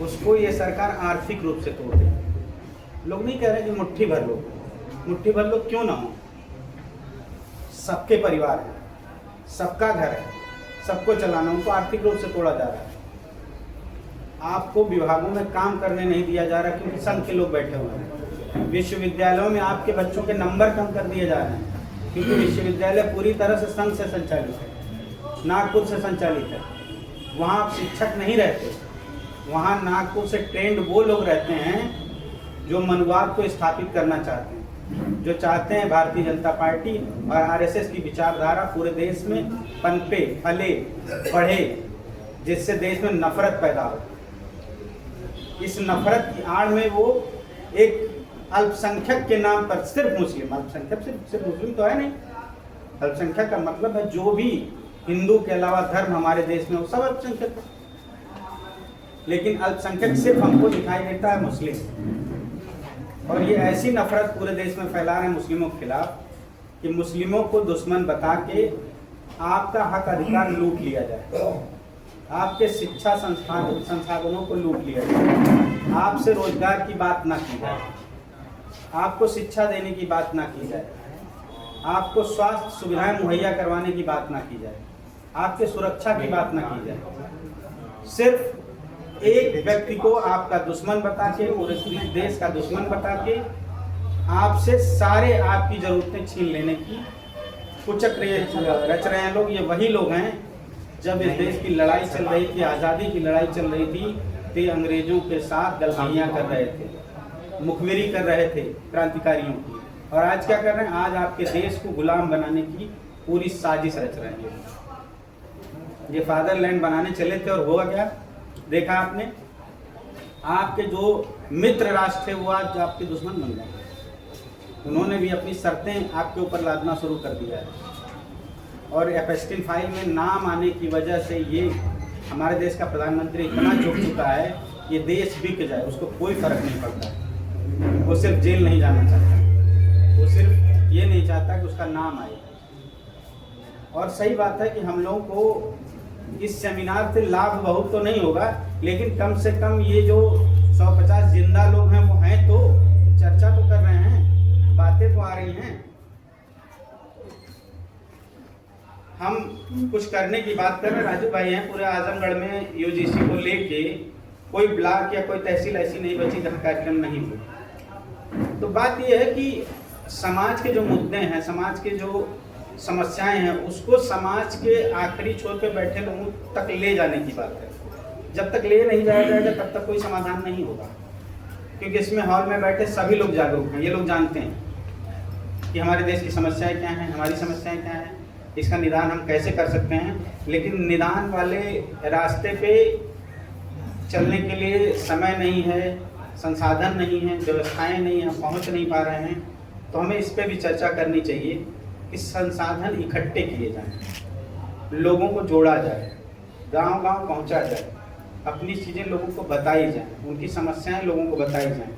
उसको ये सरकार आर्थिक रूप से तोड़ देगी। लोग नहीं कह रहे कि मुट्ठी भर लोग क्यों ना हो, सबके परिवार है, सबका घर है, सबको चलाना, उनको आर्थिक रूप से तोड़ा जा रहा है। आपको विभागों में काम करने नहीं दिया जा रहा क्योंकि संघ के लोग बैठे हुए हैं। विश्वविद्यालयों में आपके बच्चों के नंबर कम कर दिए जा रहे हैं क्योंकि विश्वविद्यालय पूरी तरह से संघ से संचालित है, नागपुर से संचालित है। वहाँ आप शिक्षक नहीं रहते, वहाँ नागपुर से ट्रेंड वो लोग रहते हैं जो मनुवाद को स्थापित करना चाहते हैं, जो चाहते हैं भारतीय जनता पार्टी और आरएसएस की विचारधारा पूरे देश में पनपे, फले, बढ़े, जिससे देश में नफरत पैदा हो। इस नफरत की आड़ में वो एक अल्पसंख्यक के नाम पर सिर्फ मुस्लिम, अल्पसंख्यक सिर्फ मुस्लिम तो है नहीं, अल्पसंख्यक का मतलब है जो भी हिंदू के अलावा धर्म हमारे देश में वो सब अल्पसंख्यक, लेकिन अल्पसंख्यक सिर्फ हमको दिखाई देता है मुस्लिम। और ये ऐसी नफरत पूरे देश में फैला रहे हैं मुस्लिमों के खिलाफ कि मुस्लिमों को दुश्मन बता के आपका हक अधिकार लूट लिया जाए, आपके शिक्षा संसाधनों को लूट लिया जाए, आपसे रोजगार की बात ना की जाए, आपको शिक्षा देने की बात ना की जाए, आपको स्वास्थ्य सुविधाएं मुहैया करवाने की बात ना की जाए, आपके सुरक्षा की बात ना की जाए। सिर्फ एक व्यक्ति को आपका दुश्मन बता के, पूरे देश का दुश्मन बता के आपसे सारे आपकी जरूरतें छीन लेने की कुचक रच रहे हैं लोग। ये वही लोग हैं जब इस देश की लड़ाई चल रही थी, आज़ादी की लड़ाई चल रही थी, ते अंग्रेजों के साथ गलतियाँ कर रहे थे, मुखबिरी कर रहे थे क्रांतिकारियों की। और आज क्या कर रहे हैं? आज आपके देश को गुलाम बनाने की पूरी साजिश रच रहे हैं। ये फादरलैंड बनाने चले थे और हुआ क्या देखा आपने? आपके जो मित्र राष्ट्र थे वो आज आपके दुश्मन बन गए। उन्होंने भी अपनी शर्तें आपके ऊपर लादना शुरू कर दिया है। और एपेस्टिन फाइल में नाम आने की वजह से ये हमारे देश का प्रधानमंत्री इतना झुक चुका है, ये देश बिक जाए उसको कोई फर्क नहीं पड़ता। वो सिर्फ जेल नहीं जाना चाहता, वो सिर्फ ये नहीं चाहता कि उसका नाम आए। और सही बात है कि हम लोगों को इस सेमिनार से लाभ बहुत तो नहीं होगा, लेकिन कम से कम ये जो 150 जिंदा लोग हैं वो हैं तो चर्चा तो कर रहे हैं, बातें तो आ रही हैं। हम कुछ करने की बात कर रहे हैं। राजू भाई हैं, पूरे आजमगढ़ में यूजीसी को लेके कोई ब्लॉक या कोई तहसील ऐसी नहीं बची जहाँ कार्यक्रम नहीं हुए। तो बात यह है कि समाज के जो मुद्दे हैं, समाज के जो समस्याएं हैं, उसको समाज के आखिरी छोर पे बैठे लोगों तक ले जाने की बात है। जब तक ले नहीं जाया जाएगा तब तक कोई समाधान नहीं होगा, क्योंकि इसमें हॉल में बैठे सभी लोग जागरूक हैं। ये लोग जानते हैं कि हमारे देश की समस्याएं क्या हैं, हमारी समस्याएं क्या हैं, इसका निदान हम कैसे कर सकते हैं। लेकिन निदान वाले रास्ते पे चलने के लिए समय नहीं है, संसाधन नहीं है, व्यवस्थाएं नहीं हैं, पहुंच नहीं पा रहे हैं। तो हमें इस पे भी चर्चा करनी चाहिए कि संसाधन इकट्ठे किए जाएं, लोगों को जोड़ा जाए, गांव-गांव पहुंचा जाए, अपनी चीज़ें लोगों को बताई जाएं, उनकी समस्याएं लोगों को बताई जाएं,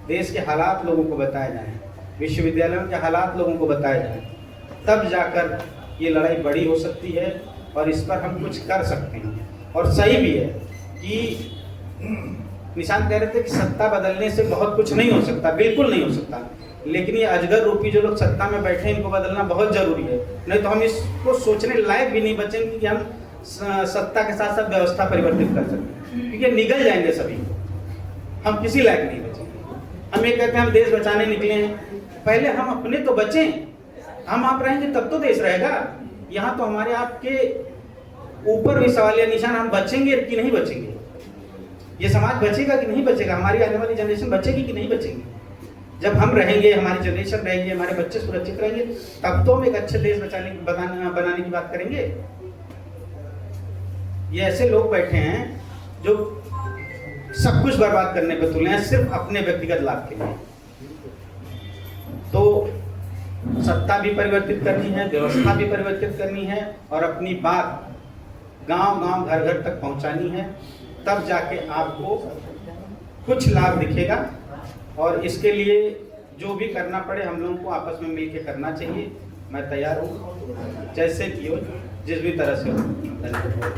देश के हालात लोगों को बताए जाएं, विश्वविद्यालयों के हालात लोगों को बताए जाएं। तब जाकर ये लड़ाई बड़ी हो सकती है और इस पर हम कुछ कर सकते हैं। और सही भी है कि निशांत कह रहे थे कि सत्ता बदलने से बहुत कुछ नहीं हो सकता, बिल्कुल नहीं हो सकता, लेकिन ये अजगर रूपी जो लोग सत्ता में बैठे हैं इनको बदलना बहुत जरूरी है। नहीं तो हम इसको सोचने लायक भी नहीं बचेंगे कि हम सत्ता के साथ साथ व्यवस्था परिवर्तित कर सकते हैं, क्योंकि निगल जाएंगे सभी, हम किसी लायक नहीं बचेंगे। हम ये कहते हैं हम देश बचाने निकले हैं, पहले हम अपने तो बचें। हम आप रहेंगे तब तो देश रहेगा। यहाँ तो हमारे आपके ऊपर भी सवालिया निशान, हम बचेंगे कि नहीं बचेंगे, ये समाज बचेगा कि नहीं बचेगा, हमारी आने वाली जनरेशन बचेगी कि नहीं बचेगी। जब हम रहेंगे, हमारी जनरेशन रहेगी, हमारे बच्चे सुरक्षित रहेंगे, तब तो हम एक अच्छे देश बनाने की बात करेंगे। ये ऐसे लोग बैठे हैं जो सब कुछ बर्बाद करने पर तुले हैं सिर्फ अपने व्यक्तिगत लाभ के लिए। तो सत्ता भी परिवर्तित करनी है, व्यवस्था भी परिवर्तित करनी है और अपनी बात गांव-गांव, घर-घर तक पहुंचानी है। तब जाके आपको कुछ लाभ दिखेगा। और इसके लिए जो भी करना पड़े हम लोगों को आपस में मिलकर करना चाहिए। मैं तैयार हूँ, जैसे भी हो, जिस भी तरह से हो। धन्यवाद।